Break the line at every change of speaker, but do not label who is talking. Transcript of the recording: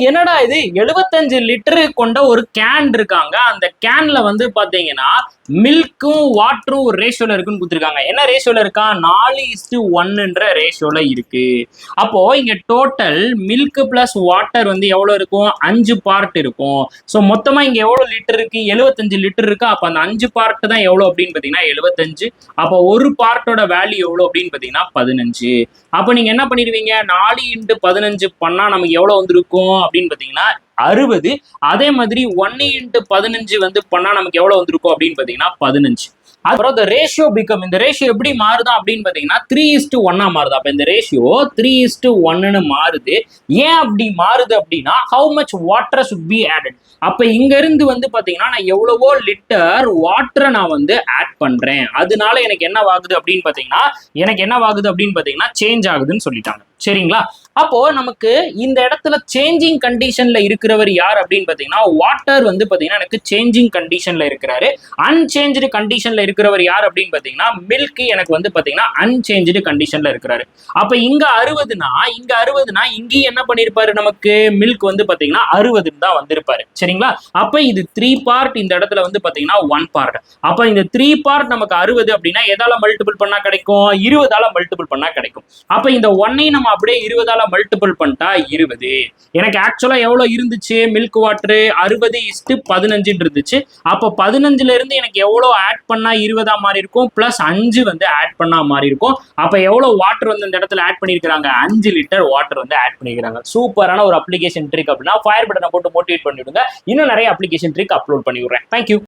என்னடா இது 75 லிட்டரு கொண்ட ஒரு கேன் இருக்காங்க. அந்த கேன்ல வந்து பாத்தீங்கன்னா மில்க்கும் வாட்டரும் ஒரு ரேஷியோல இருக்குன்னு கொடுத்துருக்காங்க. என்ன ரேஷியோல இருக்கா? 4:1ன்ற ரேஷியோல இருக்கு. அப்போ இங்க டோட்டல் மில்க் பிளஸ் வாட்டர் வந்து எவ்வளவு இருக்கும்? 5 பார்ட் இருக்கும். ஸோ மொத்தமா இங்க எவ்வளவு லிட்டர் இருக்கு? 75 லிட்டர் இருக்கு. அப்ப அந்த 5 பார்ட் தான் எவ்வளவு அப்படின்னு பாத்தீங்கன்னா 75. அப்போ ஒரு பார்ட்டோட வேல்யூ எவ்வளவு அப்படின்னு பாத்தீங்கன்னா 15. அப்ப நீங்க என்ன பண்ணிடுவீங்க? 4x15 பண்ணா நமக்கு எவ்வளவு வந்திருக்கும் அப்படின்னு பாத்தீங்கன்னா 60. அதே மாதிரி 1x15 வந்து பண்ணா நமக்கு எவ்வளவு வந்திருக்கும் அப்படின்னு பாத்தீங்கன்னா 15. அப்புறம் இந்த ரேஷியோ பிகம், இந்த ரேஷியோ எப்படி மாறுதா அப்படின்னு பாத்தீங்கன்னா 3:1 மாறுது. அப்ப இந்த ரேஷியோ 3:1 மாறுது. ஏன் அப்படி மாறுது அப்படின்னா how much water should be added. அப்ப இங்க இருந்து வந்து பாத்தீங்கன்னா நான் எவ்வளவோ லிட்டர் வாட்டரை நான் வந்து ஆட் பண்றேன், அதனால எனக்கு என்ன ஆகுது அப்படின்னு பாத்தீங்கன்னா சேஞ்ச் ஆகுதுன்னு சொல்லிட்டாங்க. சரிங்களா? அப்போ நமக்கு இந்த இடத்துல சேஞ்சிங் கண்டிஷன்ல இருக்கிறவர் யார் அப்படின்னு பாத்தீங்கன்னா வாட்டர் வந்து பாத்தீங்கன்னா எனக்கு சேஞ்சிங் கண்டிஷன்ல இருக்கிறாரு. அன்சேஞ்சு கண்டிஷன்ல இருக்கிறவர் யார் அப்படின்னு பாத்தீங்கன்னா மில்க் எனக்கு வந்து பாத்தீங்கன்னா அன்சேஞ்சு கண்டிஷன்ல இருக்கிறாரு. அப்ப இங்க 60னா இங்கேயும் என்ன பண்ணிருப்பாரு? நமக்கு மில்க் வந்து பாத்தீங்கன்னா 60 தான் வந்திருப்பாரு. சரிங்களா? அப்ப இது 3 பார்ட், இந்த இடத்துல வந்து பாத்தீங்கன்னா 1 பார்ட். அப்ப இந்த 3 பார்ட் நமக்கு 60 அப்படின்னா எதால மல்டிபிள் பண்ணா கிடைக்கும்? 20ஆல மல்டிபிள் பண்ணா கிடைக்கும். அப்ப இந்த 1ஐ நம்ம அப்படியே 20ஆல மல்டிபிள் பண்ணிட்டா 20. எனக்கு ஆக்சுவலா எவ்வளவு இருந்துச்சு? மில்க் வாட்டர் 60:15 இருந்துச்சு. அப்ப 15ல இருந்து எனக்கு எவ்வளவு ஆட் பண்ணா 20ஆ மாறி இருக்கும்? பிளஸ் 5 வந்து ஆட் பண்ணா மாறி இருக்கும். அப்ப எவ்வளவு வாட்டர் வந்து இந்த இடத்துல ஆட் பண்ணிருக்காங்க? 5 லிட்டர் வாட்டர் வந்து ஆட் பண்ணிருக்காங்க. சூப்பரான ஒரு அப்ளிகேஷன் ட்ரிக். அப்படின்னா ஃபயர் பட்டனை போட்டு மோட்டிவேட் பண்ணிவிடுங்க. இன்னும் நிறைய அப்ளிகேஷன் ட்ரிக் அப்லோட் பண்ணி விடுறேன். தேங்க்யூ.